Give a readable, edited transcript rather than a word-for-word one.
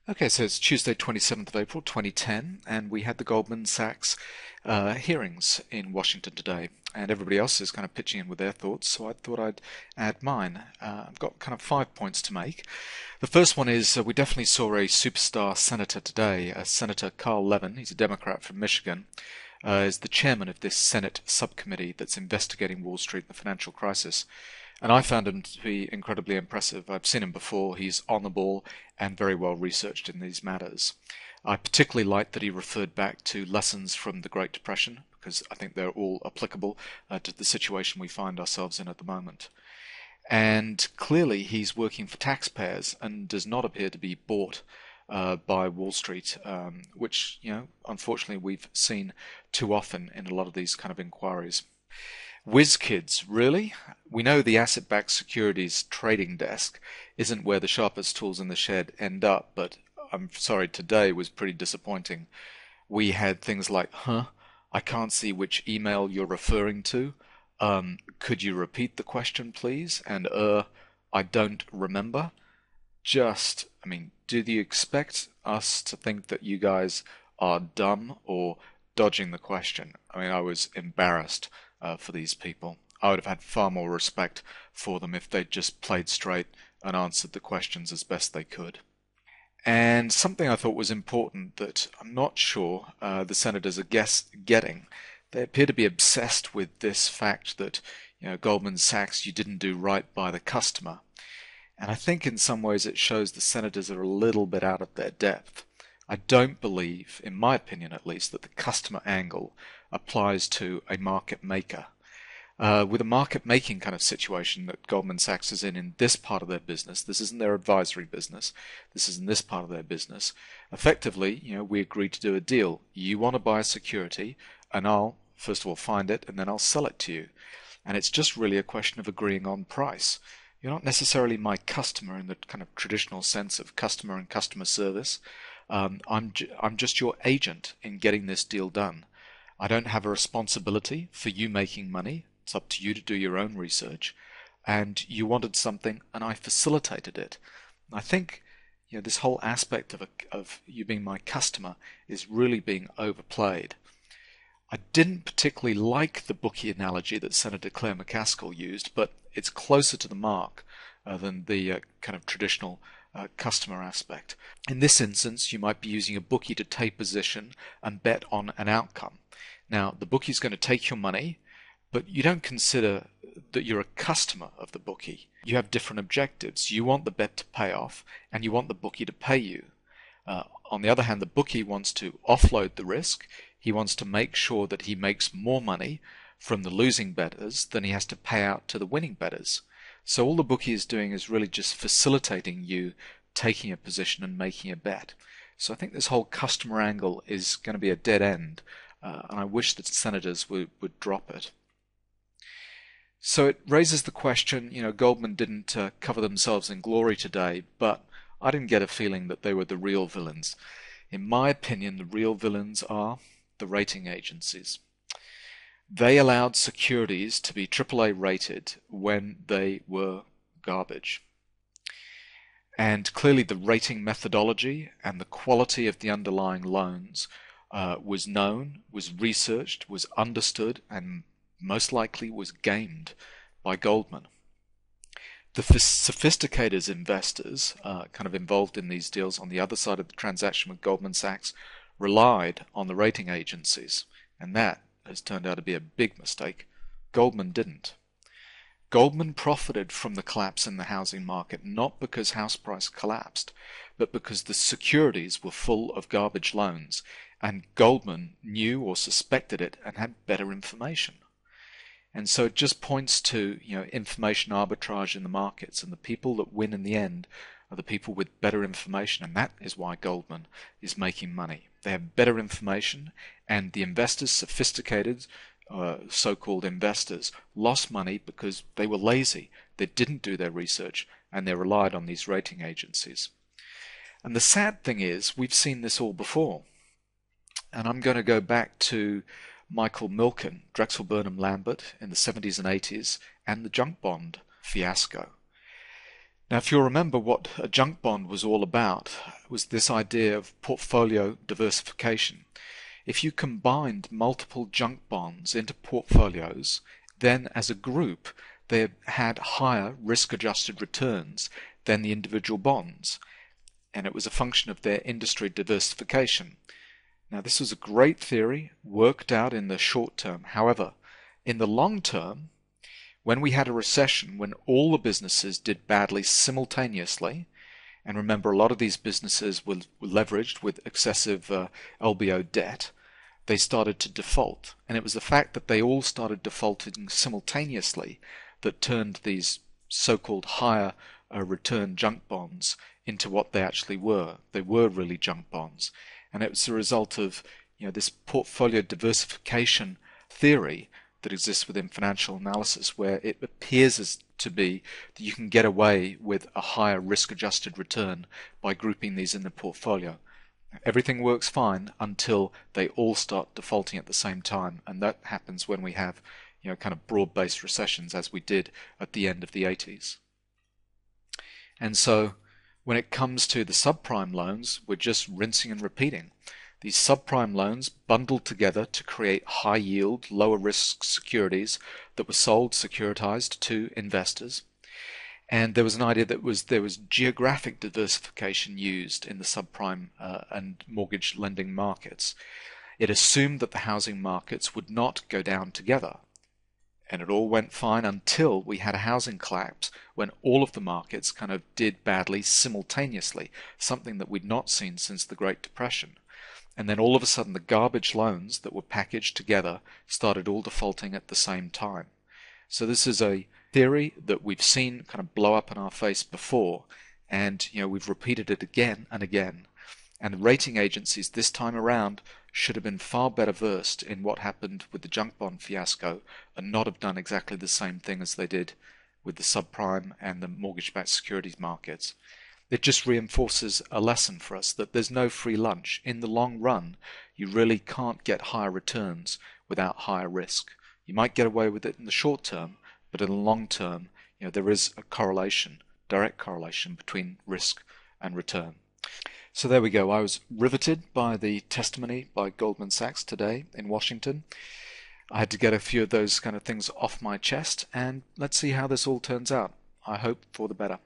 Okay, so it's Tuesday, 27th of April, 2010, and we had the Goldman Sachs hearings in Washington today, and everybody else is kind of pitching in with their thoughts, so I thought I'd add mine. I've got kind of 5 points to make. The first one is we definitely saw a superstar senator today, Senator Carl Levin. He's a Democrat from Michigan. Is the chairman of this Senate subcommittee that's investigating Wall Street and the financial crisis. And I found him to be incredibly impressive. I've seen him before. He's on the ball and very well researched in these matters. I particularly liked that he referred back to lessons from the Great Depression, because I think they're all applicable to the situation we find ourselves in at the moment. And clearly he's working for taxpayers and does not appear to be bought by Wall Street, which, unfortunately we've seen too often in a lot of these kind of inquiries. Whiz Kids, really? We know the asset-backed securities trading desk isn't where the sharpest tools in the shed end up, but I'm sorry, today was pretty disappointing. We had things like, I can't see which email you're referring to. Could you repeat the question, please? And, I don't remember. Do you expect us to think that you guys are dumb or dodging the question? I was embarrassed for these people. I would have had far more respect for them if they'd just played straight and answered the questions as best they could. And something I thought was important that I'm not sure the senators are getting. They appear to be obsessed with this fact that, Goldman Sachs, you didn't do right by the customer. And I think in some ways it shows the senators are a little bit out of their depth. I don't believe, in my opinion at least, that the customer angle applies to a market maker. With a market making kind of situation that Goldman Sachs is in this part of their business, this isn't their advisory business, this is in this part of their business. Effectively, we agreed to do a deal. You want to buy a security, and I'll first of all find it, and then I'll sell it to you. And it's just really a question of agreeing on price. You're not necessarily my customer in the kind of traditional sense of customer and customer service. I'm just your agent in getting this deal done. I don't have a responsibility for you making money. It's up to you to do your own research. And you wanted something, and I facilitated it. I think this whole aspect of you being my customer is really being overplayed. I didn't particularly like the bookie analogy that Senator Claire McCaskill used, but it's closer to the mark than the kind of traditional customer aspect. In this instance, you might be using a bookie to take position and bet on an outcome. Now, the bookie's going to take your money, but you don't consider that you're a customer of the bookie. You have different objectives. You want the bet to pay off, and you want the bookie to pay you. On the other hand, the bookie wants to offload the risk. He wants to make sure that he makes more money from the losing bettors than he has to pay out to the winning bettors. So all the bookie is doing is really just facilitating you taking a position and making a bet. So I think this whole customer angle is going to be a dead end, and I wish that senators would drop it. So it raises the question, Goldman didn't cover themselves in glory today, but I didn't get a feeling that they were the real villains. In my opinion, the real villains are the rating agencies. They allowed securities to be AAA rated when they were garbage. And clearly the rating methodology and the quality of the underlying loans was known, was researched, was understood, and most likely was gamed by Goldman. The sophisticated investors kind of involved in these deals on the other side of the transaction with Goldman Sachs relied on the rating agencies, and that has turned out to be a big mistake. Goldman didn't. Goldman profited from the collapse in the housing market not because house price collapsed, but because the securities were full of garbage loans, and Goldman knew or suspected it and had better information. And so it just points to information arbitrage in the markets, and the people that win in the end are the people with better information, and that is why Goldman is making money. They have better information, and the investors, sophisticated so-called investors, lost money because they were lazy. They didn't do their research, and they relied on these rating agencies. And the sad thing is, we've seen this all before. And I'm going to go back to Michael Milken, Drexel Burnham Lambert in the 70s and 80s, and the junk bond fiasco. Now, if you'll remember what a junk bond was all about, was this idea of portfolio diversification. If you combined multiple junk bonds into portfolios, then as a group they had higher risk-adjusted returns than the individual bonds, and it was a function of their industry diversification. Now, this was a great theory, worked out in the short term. However, in the long term, when we had a recession, when all the businesses did badly simultaneously, and remember, a lot of these businesses were leveraged with excessive LBO debt, they started to default. And it was the fact that they all started defaulting simultaneously that turned these so-called higher return junk bonds into what they actually were. They were really junk bonds. And it was a result of this portfolio diversification theory that exists within financial analysis, where it appears as to be that you can get away with a higher risk-adjusted return by grouping these in the portfolio. Everything works fine until they all start defaulting at the same time, and that happens when we have kind of broad-based recessions, as we did at the end of the 80s. And so when it comes to the subprime loans, we're just rinsing and repeating. These subprime loans bundled together to create high-yield, lower-risk securities that were sold securitized to investors. And there was an idea that there was geographic diversification used in the subprime and mortgage lending markets. It assumed that the housing markets would not go down together. And it all went fine until we had a housing collapse when all of the markets kind of did badly simultaneously, something that we'd not seen since the Great Depression. And then all of a sudden the garbage loans that were packaged together started all defaulting at the same time. So this is a theory that we've seen kind of blow up in our face before, and we've repeated it again and again. And the rating agencies this time around should have been far better versed in what happened with the junk bond fiasco and not have done exactly the same thing as they did with the subprime and the mortgage-backed securities markets. It just reinforces a lesson for us that there's no free lunch. In the long run, you really can't get higher returns without higher risk. You might get away with it in the short term, but in the long term, there is a correlation, direct correlation between risk and return. So there we go. I was riveted by the testimony by Goldman Sachs today in Washington. I had to get a few of those kind of things off my chest, and let's see how this all turns out. I hope for the better.